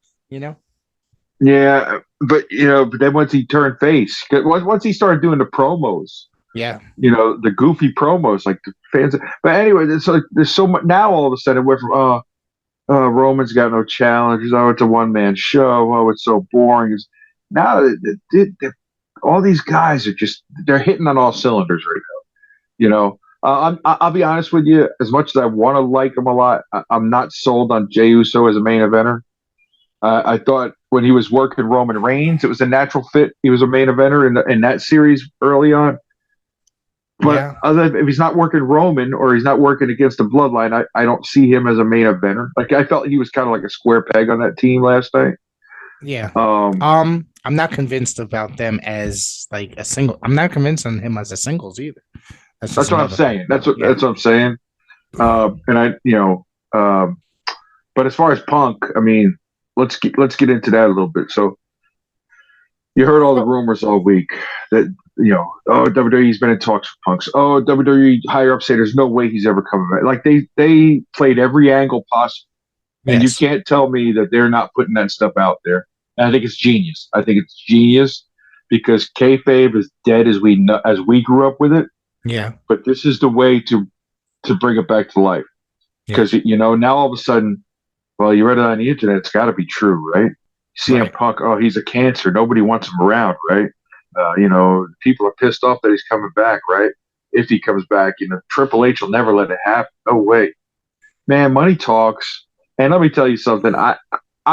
S3: Yeah, but then once he turned face, once he started doing the promos, the goofy promos, like the fans. But anyway, there's so much now. All of a sudden, it went from Roman's got no challenges. Oh, it's a one-man show. Oh, it's so boring. Now all these guys they're hitting on all cylinders right now. I'll be honest with you. As much as I want to like him a lot, I'm not sold on Jey Uso as a main eventer. I thought when he was working Roman Reigns, it was a natural fit. He was a main eventer in that series early on. But if he's not working Roman or he's not working against the Bloodline, I don't see him as a main eventer. Like I felt he was kind of like a square peg on that team last night.
S2: Yeah. I'm not convinced about them as like a single. I'm not convinced on him as a singles either.
S3: That's what I'm saying. That's what I'm saying. But as far as Punk, I mean, let's get into that a little bit. So you heard all the rumors all week that WWE's been in talks with Punks. Oh, WWE higher up say there's no way he's ever coming back. Like they played every angle possible, and you can't tell me that they're not putting that stuff out there. And I think it's genius. I think it's genius because kayfabe is dead as we grew up with it.
S2: Yeah.
S3: But this is the way to bring it back to life. Because now all of a sudden, well, you read it on the internet, it's got to be true, right? CM Punk, he's a cancer. Nobody wants him around, right? People are pissed off that he's coming back, right? If he comes back, Triple H will never let it happen. No way. Man, money talks. And let me tell you something. I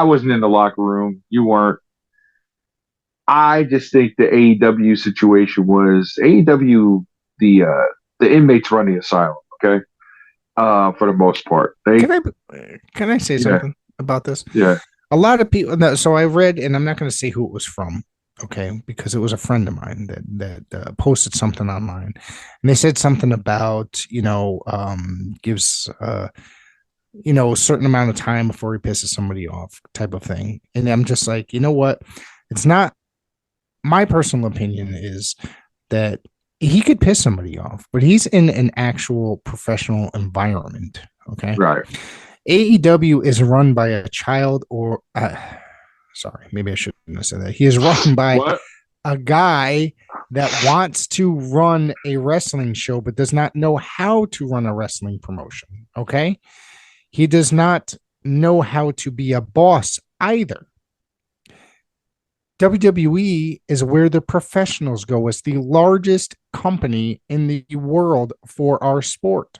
S3: wasn't in the locker room. You weren't. I just think the AEW situation was AEW, the inmates run the asylum, okay? For the most part.
S2: Can I say something about this?
S3: Yeah.
S2: A lot of people. So I read, and I'm not going to say who it was from, okay, because it was a friend of mine that posted something online, and they said something about gives a certain amount of time before he pisses somebody off, type of thing. And I'm just like, you know what? It's not. My personal opinion is that he could piss somebody off, but he's in an actual professional environment. Okay.
S3: Right.
S2: AEW is run by a child or sorry, maybe I shouldn't have said that. He is run by a guy that wants to run a wrestling show, but does not know how to run a wrestling promotion. Okay. He does not know how to be a boss either. WWE is where the professionals go. It's the largest company in the world for our sport.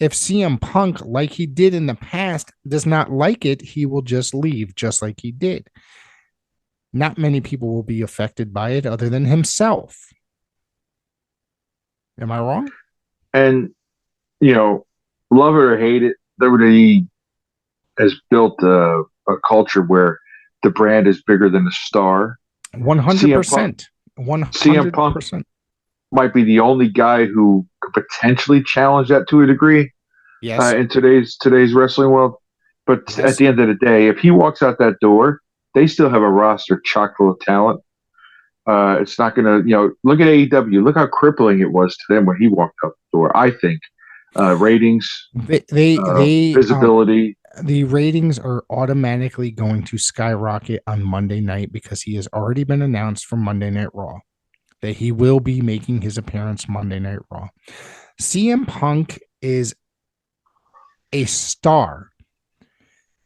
S2: If CM Punk, like he did in the past, does not like it, he will just leave, just like he did. Not many people will be affected by it other than himself. Am I wrong?
S3: And, love it or hate it, WWE has built a culture where the brand is bigger than the star.
S2: 100%.
S3: CM Punk might be the only guy who could potentially challenge that to a degree.
S2: Yes.
S3: In today's wrestling world. But at the end of the day, if he walks out that door, they still have a roster chock full of talent. It's not going to, look at AEW. Look how crippling it was to them when he walked out the door. I think ratings, visibility.
S2: The ratings are automatically going to skyrocket on Monday night because he has already been announced for Monday Night Raw that he will be making his appearance Monday Night Raw. CM Punk is a star.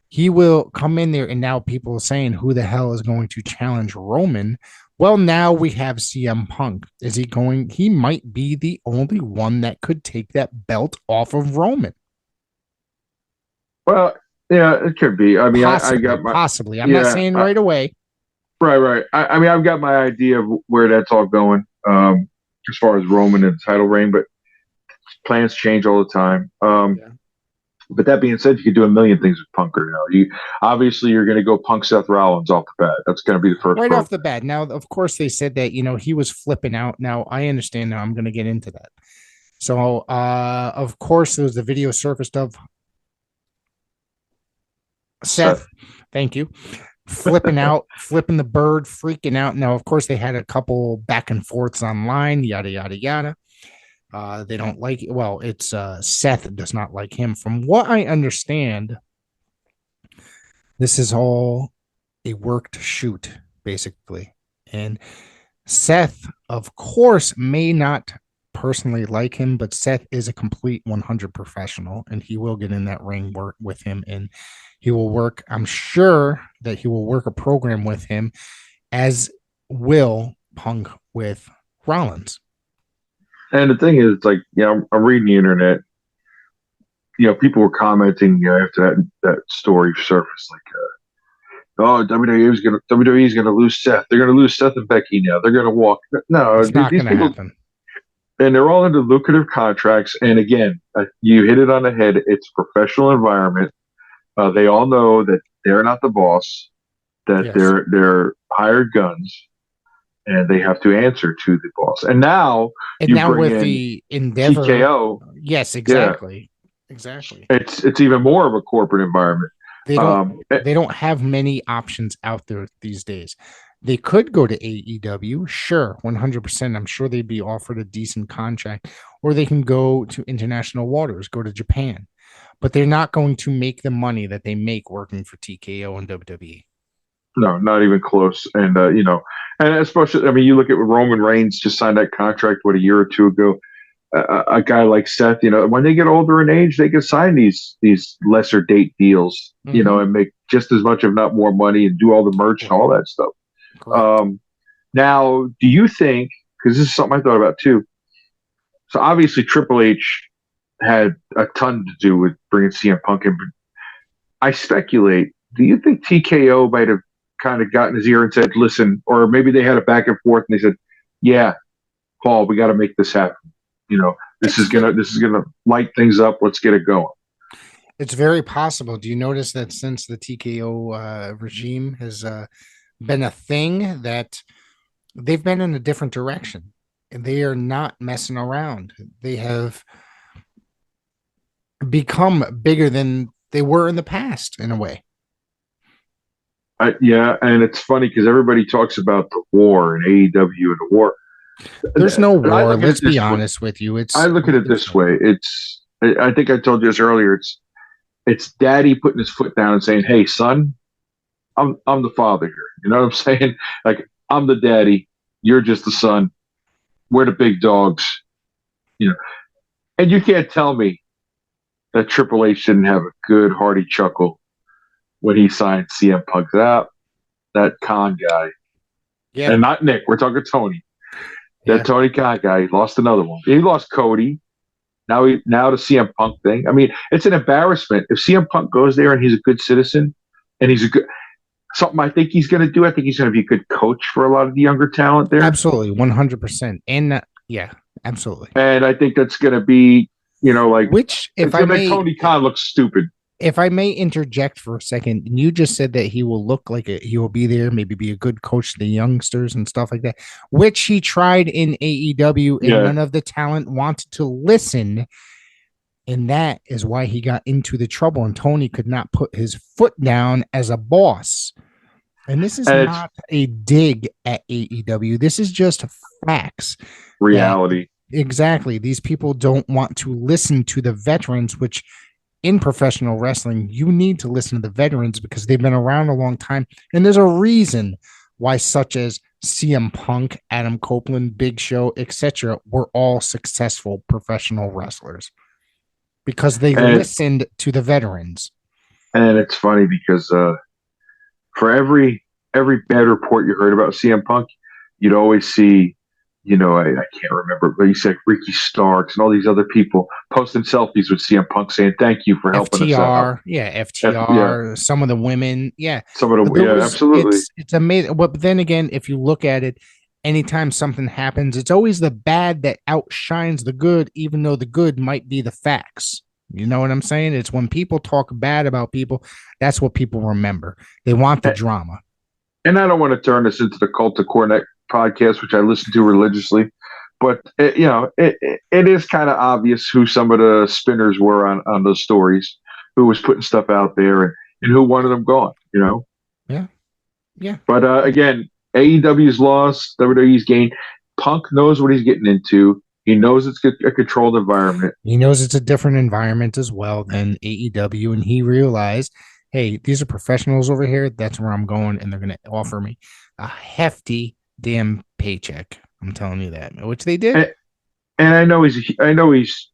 S2: He will come in there, and now people are saying, who the hell is going to challenge Roman? Well, now we have CM Punk. Is he going? He might be the only one that could take that belt off of Roman.
S3: Well, yeah, it could be. I mean,
S2: possibly,
S3: I got my
S2: possibly. I'm not saying right away.
S3: Right. I mean, I've got my idea of where that's all going, as far as Roman and the title reign, but plans change all the time. But that being said, you could do a million things with Punk right now. You're going to go Punk Seth Rollins off the bat. That's going to be the first
S2: right off the bat. Now, of course, they said that he was flipping out. Now I understand. Now I'm going to get into that. So, of course, there was the video surfaced of Seth. Thank you. Flipping out, flipping the bird, freaking out. Now, of course, they had a couple back and forths online, yada, yada, yada. They don't like it. Well, it's Seth does not like him. From what I understand, this is all a worked shoot, basically. And Seth, of course, may not personally like him, but Seth is a complete 100 professional, and he will get in that ring work with him, and he will work. I'm sure that he will work a program with him, as will Punk with Rollins.
S3: And the thing is, like, I'm reading the internet. People were commenting after that story surfaced, like, WWE's gonna lose Seth. They're gonna lose Seth and Becky now. They're gonna walk. No,
S2: it's not gonna happen.
S3: and they're all under lucrative contracts. And again, you hit it on the head. It's a professional environment. They all know that they're not the boss, that
S2: Yes.
S3: they're hired guns, and they have to answer to the boss. And now you
S2: now
S3: bring
S2: with
S3: in
S2: the Endeavor,
S3: TKO.
S2: yes, exactly, exactly.
S3: It's even more of a corporate environment.
S2: They don't have many options out there these days. They could go to AEW, sure, 100%. I'm sure they'd be offered a decent contract, or they can go to international waters, go to Japan, but they're not going to make the money that they make working for TKO and WWE.
S3: No, not even close. And and especially, I mean, you look at Roman Reigns just signed that contract a year or two ago. A guy like Seth, when they get older in age, they can sign these lesser date deals, and make just as much, if not more, money, and do all the merch and all that stuff. Now, do you think? Because this is something I thought about too. So obviously, Triple H had a ton to do with bringing CM Punk in. But I speculate. Do you think TKO might have kind of gotten his ear and said, "Listen," or maybe they had a back and forth, and they said, "Yeah, Paul, we got to make this happen. This is gonna light things up. Let's get it going."
S2: It's very possible. Do you notice that since the TKO regime has been a thing, that they've been in a different direction, and they are not messing around. They have become bigger than they were in the past, in a way.
S3: Yeah, and it's funny because everybody talks about the war and AEW and the war.
S2: There's no war. Let's be honest with you.
S3: I look at it this way. I think I told you this earlier. It's daddy putting his foot down and saying, "Hey, son, I'm the father here." You know what I'm saying? Like, I'm the daddy. You're just the son. We're the big dogs. And you can't tell me that Triple H didn't have a good hearty chuckle when he signed CM Punk. That Khan guy. Yeah. And not Nick. We're talking Tony. That Tony Khan guy, he lost another one. He lost Cody. Now the CM Punk thing. I mean, it's an embarrassment. If CM Punk goes there and he's a good citizen and he's something I think he's going to do, I think he's going to be a good coach for a lot of the younger talent there.
S2: Absolutely, 100%. And absolutely.
S3: And I think that's going to be,
S2: which, if I may,
S3: Tony Khan looks stupid.
S2: If I may interject for a second, you just said that he will look like he will be there, maybe be a good coach to the youngsters and stuff like that, which he tried in AEW, and none of the talent wanted to listen. And that is why he got into the trouble, and Tony could not put his foot down as a boss. And this is not a dig at AEW. This is just facts.
S3: Reality.
S2: Exactly. These people don't want to listen to the veterans, which in professional wrestling, you need to listen to the veterans because they've been around a long time. And there's a reason why such as CM Punk, Adam Copeland, Big Show, etc. were all successful professional wrestlers because they listened to the veterans. And
S3: it's funny because for every bad report you heard about CM Punk, you'd always see, I can't remember, but you said Ricky Starks and all these other people posting selfies with CM Punk saying, "Thank you for helping us out."
S2: FTR, some of the women.
S3: Some of the, absolutely.
S2: It's amazing. But then again, if you look at it, anytime something happens, it's always the bad that outshines the good, even though the good might be the facts. You know what I'm saying? It's when people talk bad about people, that's what people remember. They want the drama.
S3: And I don't want to turn this into the Cult of Cornette podcast, which I listen to religiously, but it is kind of obvious who some of the spinners were on those stories, who was putting stuff out there, and who wanted them gone.
S2: Yeah.
S3: But again, AEW's lost, WWE's gained. Punk knows what he's getting into. He knows it's a controlled environment.
S2: He knows it's a different environment as well than AEW, and he realized, hey, these are professionals over here. That's where I'm going, and they're going to offer me a hefty damn paycheck. I'm telling you that, which they did.
S3: And I know he's,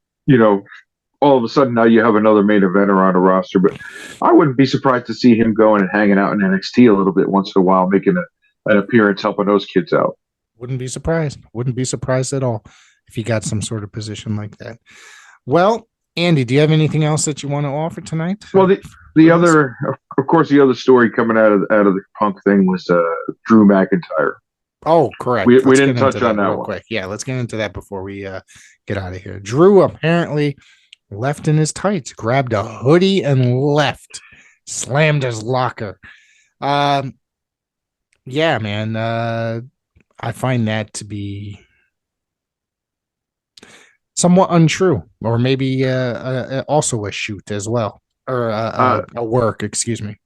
S3: all of a sudden now you have another main eventer on the roster, but I wouldn't be surprised to see him going and hanging out in NXT a little bit once in a while, making an appearance, helping those kids out.
S2: Wouldn't be surprised. Wouldn't be surprised at all if he got some sort of position like that. Well, Andy, do you have anything else that you want to offer tonight?
S3: Well, the other story coming out of the Punk thing was Drew McIntyre.
S2: Oh, correct.
S3: We
S2: Let's
S3: didn't
S2: get
S3: touch
S2: into
S3: on
S2: that
S3: that
S2: real
S3: one.
S2: quick. Yeah, let's get into that before we get out of here. Drew apparently left in his tights, grabbed a hoodie and left, slammed his locker. Um, yeah, man. I find that to be somewhat untrue, or maybe also a shoot as well, or a work. Excuse me.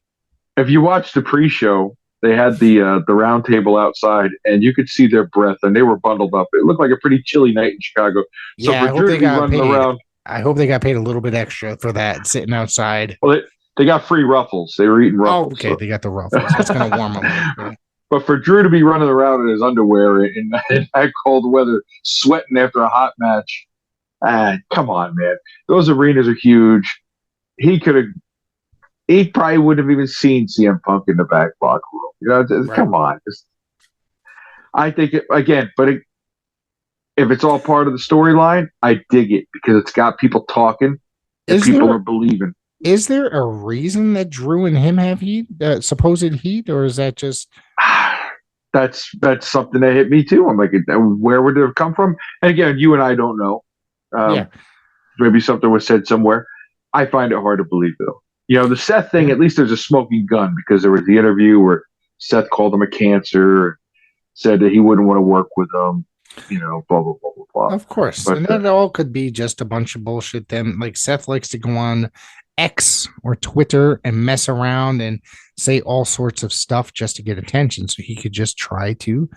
S3: If you watch the pre-show, they had the round table outside, and you could see their breath, and they were bundled up. It looked like a pretty chilly night in Chicago. So
S2: Yeah,
S3: for
S2: I hope
S3: Drew
S2: they
S3: to be
S2: got
S3: running
S2: paid.
S3: around,
S2: I hope they got paid a little bit extra for that sitting outside.
S3: well, they got free ruffles. They were eating
S2: Oh,
S3: ruffles.
S2: okay.
S3: So.
S2: They got the ruffles. It's gonna warm them up. Yeah.
S3: But for Drew to be running around in his underwear in that cold weather, sweating after a hot match, come on, man. Those arenas are huge. He could have. He probably wouldn't have even seen CM Punk in the back locker room. You know,
S2: Right.
S3: come on. I think if it's all part of the storyline, I dig it because it's got people talking and people are believing.
S2: Is there a reason that Drew and him have heat, supposed heat, or is that just?
S3: That's something that hit me too. I'm like, where would it have come from? And again, you and I don't know.
S2: Yeah.
S3: Maybe something was said somewhere. I find it hard to believe though. You know, the Seth thing, at least there's a smoking gun because there was the interview where Seth called him a cancer, said that he wouldn't want to work with him, you know, blah, blah, blah, blah, blah.
S2: Of course.
S3: But,
S2: and that all could be just a bunch of bullshit. Then, like, Seth likes to go on X or Twitter and mess around and say all sorts of stuff just to get attention. So he could just try to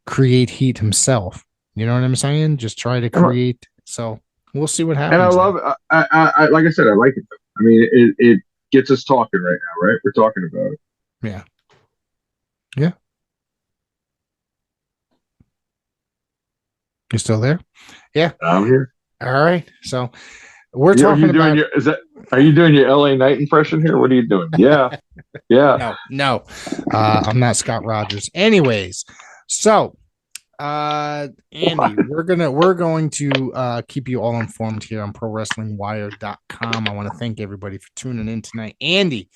S2: create heat himself. You know what I'm saying? Just try to create. So we'll see what happens.
S3: And I love it. I like I said, I like it. I mean, it gets us talking right now, right? We're talking about it.
S2: Yeah. Yeah. You still there? Yeah.
S3: I'm here.
S2: All right. So we're talking about.
S3: Are you doing your LA Knight impression here? What are you doing? Yeah. Yeah.
S2: No. I'm not Scott Rogers. Anyways, so Andy, we're going to keep you all informed here on ProWrestlingWire.com. I want to thank everybody for tuning in tonight. Andy,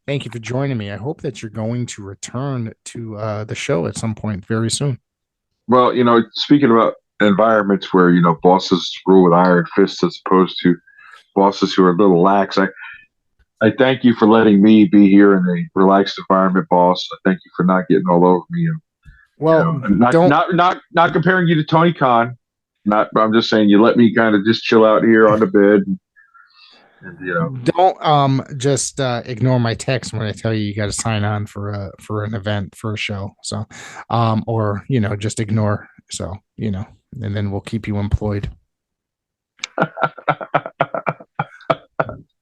S2: thank you for joining me. I hope that you're going to return to the show at some point very soon.
S3: Well, you know, speaking about environments where, you know, bosses rule with iron fists as opposed to bosses who are a little lax, I thank you for letting me be here in a relaxed environment, boss. I thank you for not getting all over me. And,
S2: well,
S3: you know, not comparing you to Tony Khan. I'm just saying you let me kind of just chill out here on the bed. And, you know,
S2: don't just ignore my text when I tell you got to sign on for an event for a show. So, or you know, just ignore. So you know, and then we'll keep you employed.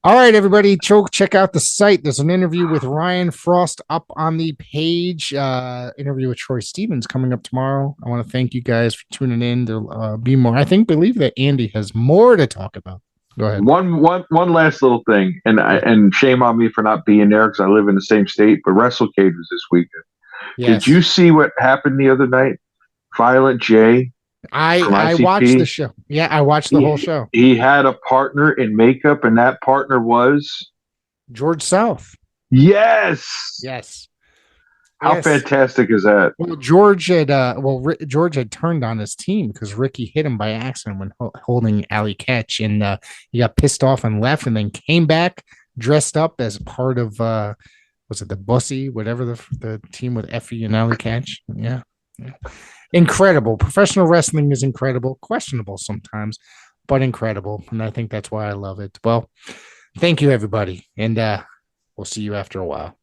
S2: All right, everybody, check out the site. There's an interview with Ryan Frost up on the page. Interview with Troy Stevens coming up tomorrow. I want to thank you guys for tuning in. There'll be more. I believe that Andy has more to talk about. Go ahead.
S3: One last little thing, and shame on me for not being there because I live in the same state. But WrestleCade was this weekend. Yes. Did you see what happened the other night? Violent J.
S2: I watched the show. Yeah, I watched the whole show.
S3: He had a partner in makeup, and that partner was
S2: George South.
S3: Yes. How fantastic is that?
S2: Well, George had turned on his team because Ricky hit him by accident when holding Alley Catch, and he got pissed off and left, and then came back dressed up as part of was it the Bussy, whatever the team with Effie and Alley Catch? Yeah. Incredible. Professional wrestling is incredible, questionable sometimes, but incredible, and I think that's why I love it. Well, thank you, everybody, and we'll see you after a while.